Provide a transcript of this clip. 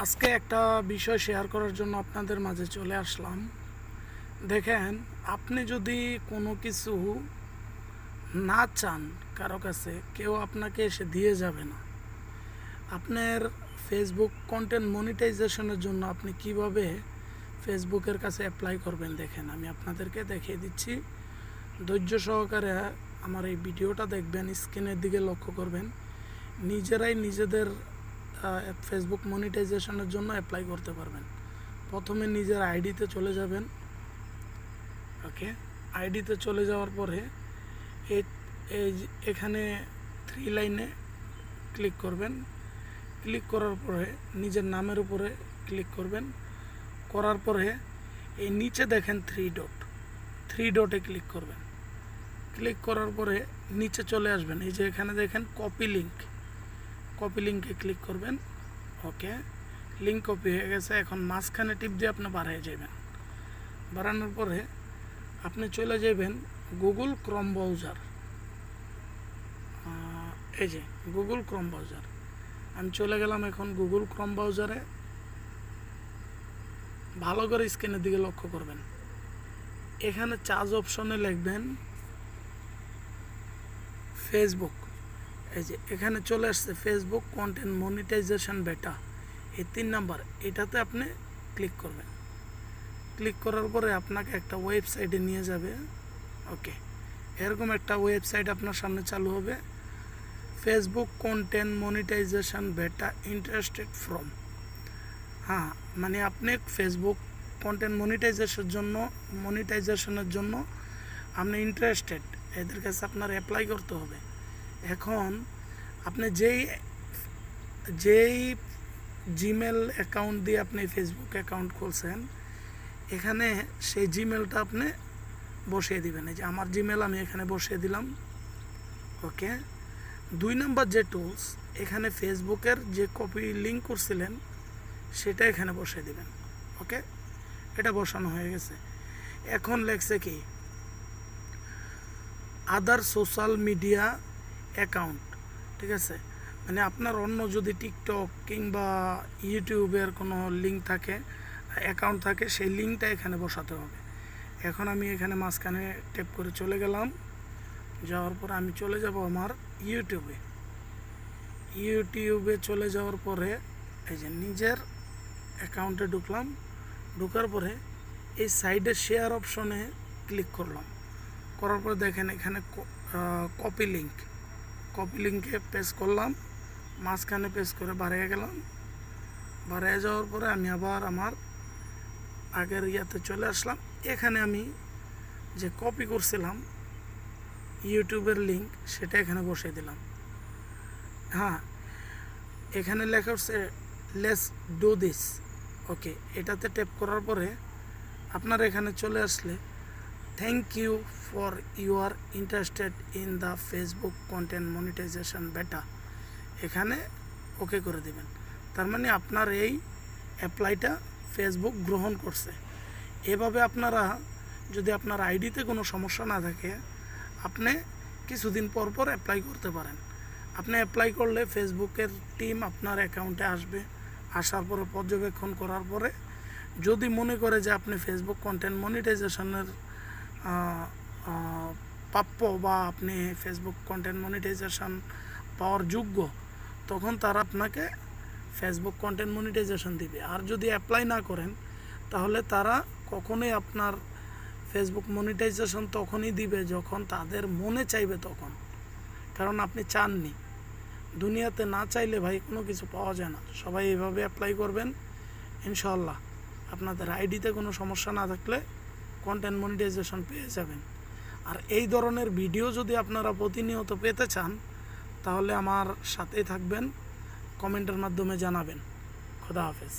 আজকে একটা বিষয় শেয়ার করার জন্য আপনাদের মাঝে চলে আসলাম। দেখেন, আপনি যদি কোনো কিছু না চান, কারো কাছে কেউ আপনাকে এসে দিয়ে যাবে না। আপনার ফেসবুক কন্টেন্ট মনিটাইজেশনের জন্য আপনি কিভাবে ফেসবুকের কাছে অ্যাপ্লাই করবেন, দেখেন আমি আপনাদেরকে দেখিয়ে দিচ্ছি। ধৈর্য সহকারে আমার এই ভিডিওটা দেখবেন, স্ক্রিনের দিকে লক্ষ্য করবেন। নিজেরাই নিজেদের ফেসবুক মনিটাইজেশনের জন্য অ্যাপ্লাই করতে পারবেন। প্রথমে নিজের আইডিতে চলে যাবেন। ওকে, আইডিতে চলে যাওয়ার পরে এখানে 3 লাইনে ক্লিক করবেন। ক্লিক করার পরে নিজের নামের উপরে ক্লিক করবেন। করার পরে এই নিচে দেখেন 3 ডটে ক্লিক করবেন। ক্লিক করার পরে নিচে চলে আসবেন। এই যে এখানে দেখেন কপি লিঙ্কে ক্লিক করবেন। ওকে, লিঙ্ক কপি হয়ে গেছে। এখন মাঝখানে টিপ দিয়ে আপনি বাড়িয়ে যাবেন। বাড়ানোর পরে আপনি চলে যাবেন গুগল ক্রোম ব্রাউজার। এই যে গুগল ক্রোম ব্রাউজার, আমি চলে গেলাম এখন গুগল ক্রোম ব্রাউজারে। ভালো করে স্ক্রিনের দিকে লক্ষ্য করবেন। এখানে চার্জ অপশনে লিখবেন ফেসবুক। এই যে এখানে চলে আসছে ফেসবুক কন্টেন্ট মনিটাইজেশন বেটা, এই 3 নাম্বার, এটাতে আপনি ক্লিক করবেন। ক্লিক করার পরে আপনাকে একটা ওয়েবসাইটে নিয়ে যাবে। ওকে, এরকম একটা ওয়েবসাইট আপনার সামনে চালু হবে। ফেসবুক কন্টেন্ট মনিটাইজেশন বেটা ইন্টারেস্টেড ফ্রম, হ্যাঁ, মানে আপনি ফেসবুক কন্টেন্ট মনিটাইজেশনের জন্য আপনি ইন্টারেস্টেড, এদের কাছে আপনার অ্যাপ্লাই করতে হবে। এখন আপনি যেই জিমেল অ্যাকাউন্ট দিয়ে আপনি ফেসবুক অ্যাকাউন্ট খুলছেন, এখানে সেই জিমেলটা আপনি বসিয়ে দিবেন। এই যে আমার জিমেল আমি এখানে বসিয়ে দিলাম। ওকে, 2 নাম্বার যে টুলস, এখানে ফেসবুকের যে কপি লিঙ্ক করছিলেন সেটা এখানে বসিয়ে দিবেন। ওকে, এটা বসানো হয়ে গেছে। এখন লেখছে কি আদার সোশ্যাল মিডিয়া অ্যাকাউন্ট, ঠিক আছে, মানে আপনার অন্য যদি টিকটক কিংবা ইউটিউবের কোনো লিঙ্ক থাকে, অ্যাকাউন্ট থাকে, সেই লিঙ্কটা এখানে বসাতে হবে। এখন আমি এখানে মাঝখানে ট্যাপ করে চলে গেলাম। যাওয়ার পরে আমি চলে যাব আমার ইউটিউবে চলে যাওয়ার পরে এই যে নিজের অ্যাকাউন্টে ঢুকলাম। ঢোকার পরে এই সাইডে শেয়ার অপশনে ক্লিক করলাম। করার পরে দেখেন এখানে কপি লিঙ্কে পেস্ট করলাম। মাঝখানে পেস্ট করে বাড়িয়ে গেলাম। বাড়িয়ে যাওয়ার পরে আমি আবার আমার আগের ইয়াতে চলে আসলাম। এখানে আমি যে কপি করছিলাম ইউটিউবের লিঙ্ক, সেটা এখানে বসিয়ে দিলাম। হ্যাঁ, এখানে লেখা হচ্ছে লেটস ডু দিস। ওকে, এটাতে ট্যাপ করার পরে আপনার এখানে চলে আসলে thank you for your interested in the Facebook content monetization বেটা, এখানে ওকে করে দেবেন। তার মানে আপনার এই অ্যাপ্লাইটা ফেসবুক গ্রহণ করছে। এভাবে আপনারা যদি আপনার আইডিতে কোনো সমস্যা না থাকে, আপনি কিছুদিন পর অ্যাপ্লাই করতে পারেন। আপনি অ্যাপ্লাই করলে ফেসবুকের টিম আপনার অ্যাকাউন্টে আসবে। আসার পরে পর্যবেক্ষণ করার পরে যদি মনে করে যে আপনি ফেসবুক কন্টেন্ট মনিটাইজেশনের প্রাপ্য বা আপনি ফেসবুক কন্টেন্ট মনিটাইজেশন পাওয়ার যোগ্য, তখন তারা আপনাকে ফেসবুক কন্টেন্ট মনিটাইজেশন দিবে। আর যদি অ্যাপ্লাই না করেন, তাহলে তারা কখনোই আপনার ফেসবুক মনিটাইজেশন তখনই দিবে যখন তাদের মনে চাইবে তখন, কারণ আপনি চাননি। দুনিয়াতে না চাইলে ভাই কোনো কিছু পাওয়া যায় না। সবাই এইভাবে অ্যাপ্লাই করবেন, ইনশাআল্লাহ আপনাদের আইডিতে কোনো সমস্যা না থাকলে কন্টেন্ট মনিটাইজেশন পেয়ে যাবেন। আর এই ধরনের ভিডিও যদি আপনারা প্রতিনিয়ত পেতে চান, তাহলে আমার সাথেই থাকবেন, কমেন্টের মাধ্যমে জানাবেন। খোদা হাফেজ।